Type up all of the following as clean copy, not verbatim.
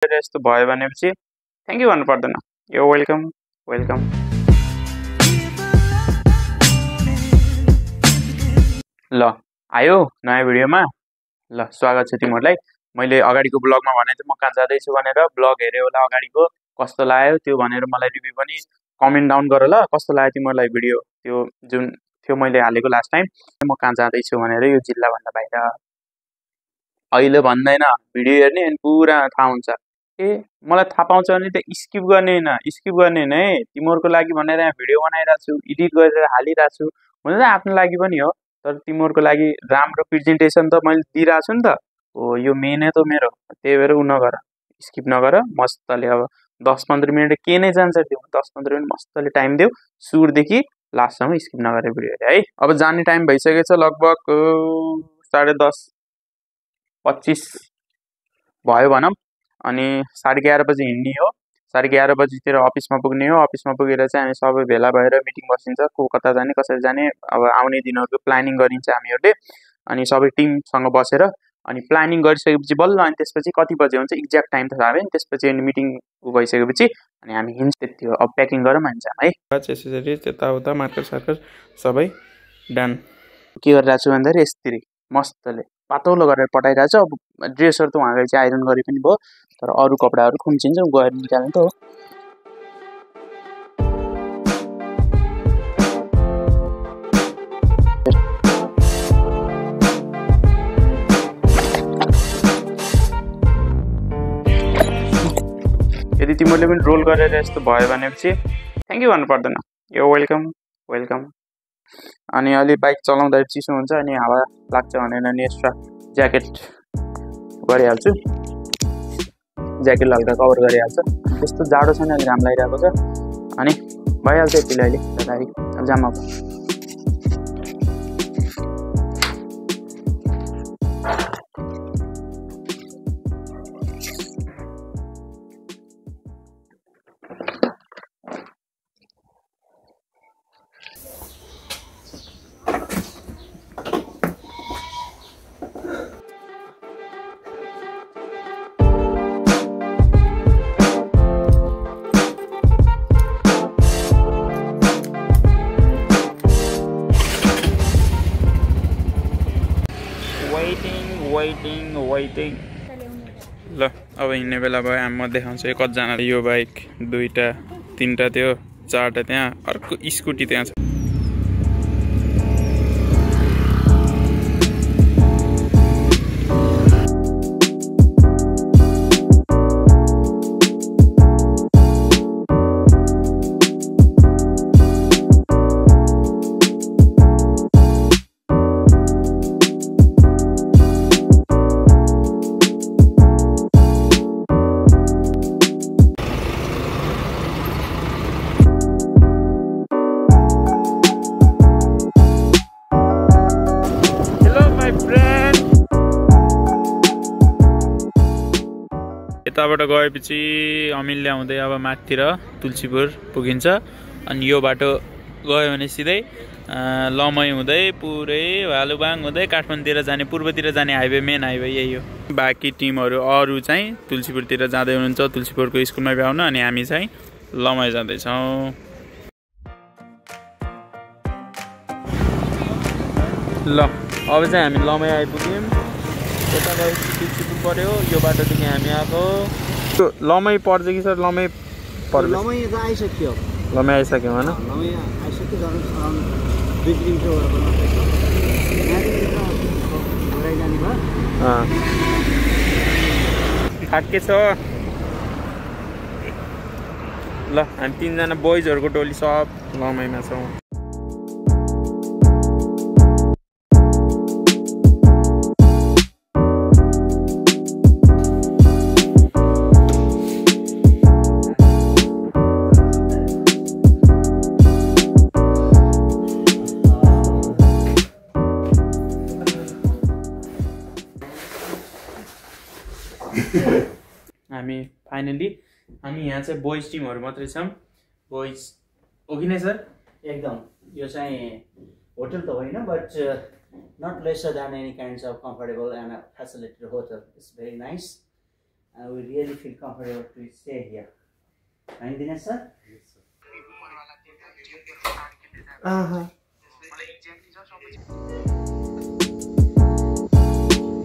यस्तो भयो भनेपछि थ्याङ्क यू भन्नु पर्दैन। यो वेलकम वेलकम। ल आयो नयाँ भिडियोमा। ल स्वागत छ तिमीहरूलाई। मैले अगाडिको ब्लगमा भने थिएँ म कहाँ जाँदैछु भनेर, ब्लग हेऱ्यो होला अगाडिको, कस्तो लाग्यो त्यो भनेर मलाई रिभ्यू पनि कमेन्ट डाउन गर ल। कस्तो लाग्यो तिमीहरूलाई भिडियो त्यो जुन थियो मैले हालेको लास्ट टाइम म कहाँ जाँदैछु भनेर, यो जिल्लाभन्दा बाहिर। अहिले भन्दैन, भिडियो हेर्ने अनि पुरा थाहा हुन्छ। ए मलाई थाहा पाउँछ भने त स्किप गर्ने होइन है, तिमीहरूको लागि भनेर यहाँ भिडियो बनाइरहेको छु, एडिट गरेर हालिरहेको छु, हुन त आफ्नो लागि पनि हो, तर तिमीहरूको लागि राम्रो प्रेजेन्टेसन त मैले दिइरहेको छु नि त। हो यो मेन त मेरो, त्यही भएर उ नगर, स्किप नगर, मस्तले अब 10-15 मिनट के नै जान्छ त्यो, 10-15 मिनट मस्तले टाइम देऊ, सुरुदेखि लास्टसम्म स्किप नगरेर भिडियो हेरे है। अब जाने टाइम भइसकेको छ, लगभग 10:30-25 भयो भनौँ। अनि 11:30 बजी हिँड्ने हो, 11:30 बजीतिर अफिसमा पुग्ने हो। अफिसमा पुगेर चाहिँ हामी सबै भेला भएर मिटिङ बसिन्छ, को कता जाने कसरी जाने, अब आउने दिनहरूको प्लानिङ गरिन्छ हामीहरूले। अनि सबै टिमसँग बसेर अनि प्लानिङ गरिसकेपछि बल्ल अनि त्यसपछि कति बजे हुन्छ एक्ज्याक्ट टाइम त थाहा भएन, त्यसपछि अनि मिटिङ भइसकेपछि अनि हामी हिँड्छ। त्यति हो, अब प्याकिङ गरौँ हामी जाम है। यसरी त्यताउता मार्कर सार्कर सबै डन। के गरिरहेको छु भन्दाखेरि यस्तरी मस्तले पातलो गरेर पठाइरहेको छ। अब ड्रेसहरू त उहाँ गएर चाहिँ आइरन गरे पनि भयो, तर अरू कपडाहरू खुम्चिन्छ गएर निकाल्नु त हो। यदि तिमीहरूले पनि रोल गरेर यस्तो भयो भनेपछि थ्याङ्क यू भन्नु पर्दैन। यो वेलकम वेलकम। अनि अलि बाइक चलाउँदा चिसो हुन्छ अनि हावा लाग्छ भनेर नि एक्स्ट्रा ज्याकेट गरिहाल्छु, ज्याकेट हल्का कभर गरिहाल्छ। त्यस्तो जाडो छैन, अलि घाम लागिरहेको छ अनि भइहाल्छ यतिले अहिले ततारी। अब जाम अब। वेटिङ। ल अब हिँड्ने बेला भयो, म देखाउँछु कतिजना। यो बाइक 2टा 3टा थियो, 4टा त्यहाँ, अर्को स्कुटी त्यहाँ छ। यताबाट गएपछि अमिल्ल्या हुँदै अब माथितिर तुलसीपुर पुगिन्छ। अनि यो बाटो गयो भने सिधै लमई हुँदै पुरै भालुबाङ हुँदै काठमाडौँतिर जाने, पूर्वतिर जाने हाइवे, मेन हाइवे यही हो। बाँकी टिमहरू अरू चाहिँ तुलसीपुरतिर जाँदै हुनुहुन्छ, तुलसीपुरको स्कुलमा भ्याउन, अनि हामी चाहिँ लमई जाँदैछौँ। ल अब चाहिँ हामी लमई आइपुग्यौँ। यता गएपछि तुलसीपुर पऱ्यो, यो बाटोदेखि हामी आएको। लमई पर्छ कि सर? लमई पर्छ, लमई त आइसक्यो, लमई आइसक्यो होइन, लमई आइसक्यो। 2 किलोमिटर थाके छ। ल हामी 3जना बोइजहरूको टोली सब लमईमा छौँ। हामी फाइनली हामी यहाँ चाहिँ बोइज टिमहरू मात्रै छौँ। बोइज हो कि नै सर? एकदम। यो चाहिँ होटल त होइन, but not lesser than any kinds of comfortable and a facilitated hotel. It's very nice. and we really feel comfortable to stay here. Right, Dinesh sir? Yes, sir.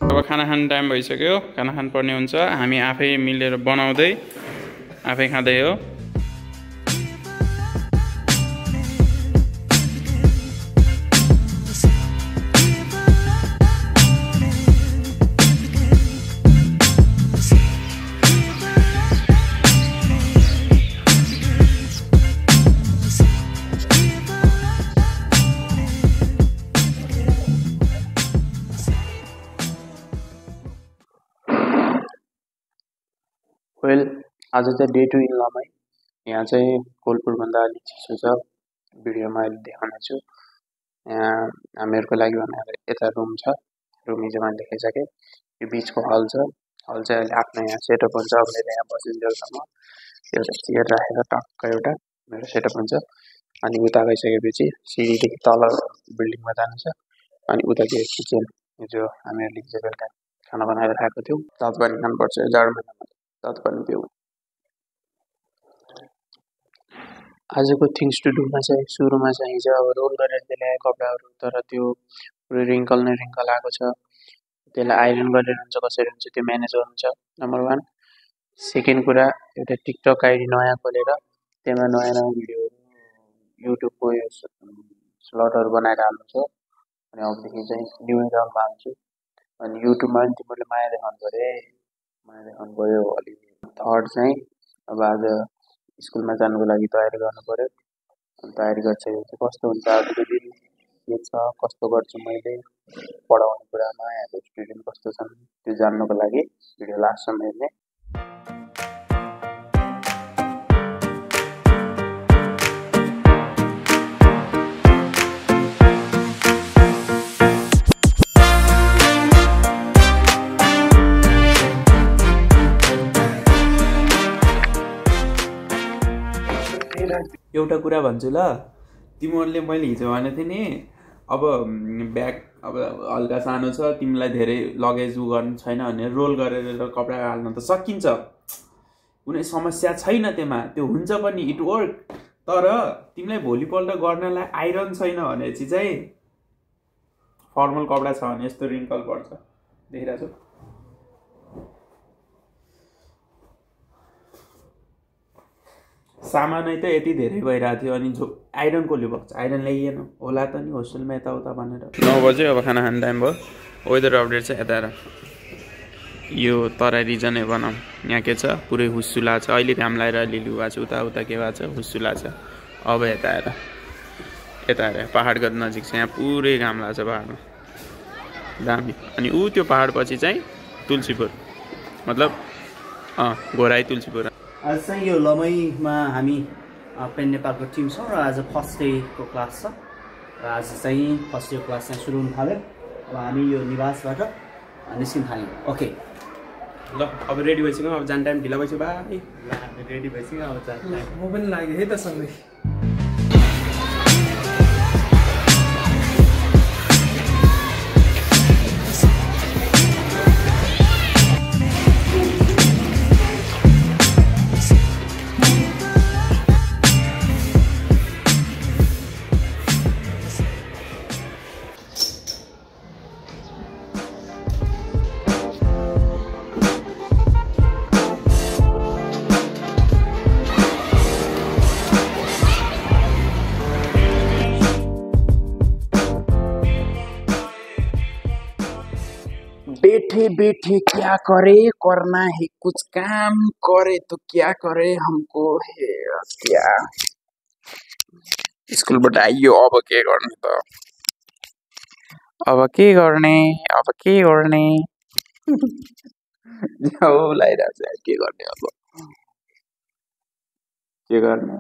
अब खाना खाने टाइम भइसक्यो, खाना खानुपर्ने हुन्छ। हामी आफै मिलेर बनाउँदै आफै खाँदै हो। वेल आज चाहिँ डे 2 इन लमै। यहाँ चाहिँ कोलपुरभन्दा अलि चिसो छ, भिडियोमा अहिले देखाउनेछु। यहाँ हामीहरूको लागि भनेर यता रुम छ, रुम हिजो मैले देखाइसकेँ। यो बिचको हल छ, हल चाहिँ अहिले आफ्नो यहाँ सेटअप हुन्छ। अब मेरो यहाँ बसिन्जेलसम्म एउटा चेयर राखेर टक्क एउटा मेरो सेटअप हुन्छ। अनि उता गइसकेपछि सिडीदेखि तल बिल्डिङमा जानु छ। अनि उतातिर किचन, जो हामीहरूले हिजो बेलुका खाना बनाएर खाएको थियौँ। तातो पानी खानुपर्छ जाडो महिनामा, तातो पानी पिउँ। आजको थिङ्स टु डूमा चाहिँ सुरुमा चाहिँ हिजो अब रोल गरेर ल्याएँ कपडाहरू, तर त्यो पुरै रिङ्कल नै रिङ्कल आएको छ। त्यसलाई आइरन गरेर हुन्छ कसरी हुन्छ त्यो म्यानेज गर्नु छ, नम्बर 1। सेकेन्ड कुरा, एउटा टिकटक आइडी नयाँ खोलेर त्यसमा नयाँ नयाँ भिडियोहरू युट्युबको यो स्लटहरू बनाएर हाल्नु छ। अनि अबदेखि चाहिँ न्यु एकाउन्टमा हाल्छु। अनि युट्युबमा पनि तिमीहरूले माया देखाउनु पऱ्यो है, माया देखाउनु पऱ्यो अलि। थर्ड चाहिँ अब आज स्कुलमा जानुको लागि तयारी गर्नु पऱ्यो। अनि तयारी गरिसकेपछि कस्तो हुन्छ आजको दिन, के छ कस्तो गर्छु मैले पढाउने कुरामा, यहाँको स्टुडेन्ट कस्तो छन् त्यो जान्नुको लागि भिडियो लास्टसम्म हेर्ने। एउटा कुरा भन्छु ल, तिमीहरूले मैले हिजो भनेको थिएँ नि, अब ब्याग अब हल्का सानो छ, तिमीलाई धेरै लगेज गर्नु छैन भने रोल गरेर कपडा हाल्न त सकिन्छ, कुनै समस्या छैन त्यसमा, त्यो हुन्छ पनि, इट वर्क। तर तिमीलाई भोलिपल्ट गर्नलाई आइरन छैन भनेपछि चाहिँ फर्मल कपडा छ भने यस्तो रिङ्कल पर्छ, देखिरहेको छु। सामानै त यति धेरै भइरहेको थियो, अनि जो आइरन कसले भएको छ, आइरन ल्याइएन होला त नि होस्टेलमा यताउता भनेर। 9 बज्यो, अब खाना खाने टाइम भयो। वेदर अपडेट चाहिँ यता यो तराई रिजनै बनाऊँ। यहाँ के छ, पुरै हुस्सुला छ, अहिले घाम लगाएर अलिअलि भएको छ, उता उता के भएको छ, हुस्सुला छ। अब यता आएर पहाडको नजिक छ, यहाँ पुरै घाम लाग्छ पहाडमा, दामी। अनि ऊ त्यो पहाड पछि चाहिँ तुलसीपुर, मतलब घोराई तुलसीपुर। आज चाहिँ यो लमैमा हामी पेन नेपालको टिम छौँ र आज फर्स्ट डेको क्लास छ र आज चाहिँ फर्स्ट डे क्लास चाहिँ सुरु हुन थाल्यो। अब हामी यो निवासबाट निस्किन थाल्यौँ। ओके ल, अब रेडी भइसक्यो, अब जाने टाइम ढिला भइसक्यो भाइ। हामी रेडी भइसक्यो, अब जाने टाइम। म पनि लाग्यो है त सँगै। बैठे बैठे क्या करे, करना है कुछ काम, करे तो क्या करे हमको है क्या। स्कुलबाट आइयो, अब के गर्ने त, अब के गर्ने जाऊ लागिरहेको छ, के गर्ने अब, के गर्ने।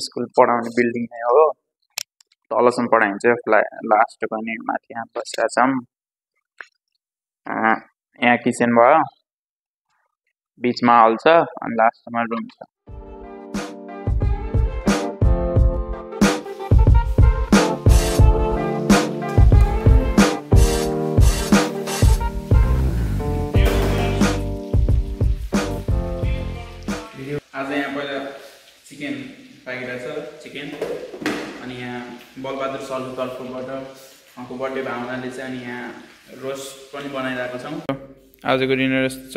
स्कुल पढाउने बिल्डिङ नै हो, तलसम्म पढाइन्छ, लास्ट पनि माथि यहाँ बसिरहेको छौँ। यहाँ किचन भयो, बिचमा हल छ, अनि लास्टमा रुम छ। आज यहाँ पहिला चिकन पाकिरहेछ चिकन अनि यहाँ बलबहादुर सरको तर्फबाट उहाँको बर्थडे भएको हुनाले चाहिँ अनि यहाँ रोस्ट पनि बनाइरहेको छौँ। आजको डिनर छ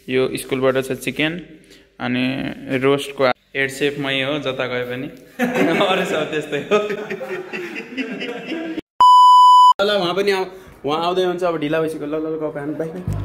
यो स्कुलबाट छ चिकन अनि रोस्टको हेड सेफ मै हो जता गए पनि अरू सब त्यस्तै हो। ल उहाँ पनि उहाँ आउँदै हुन्छ अब ढिला भइसक्यो। ल ल गफ हान बाई बाई।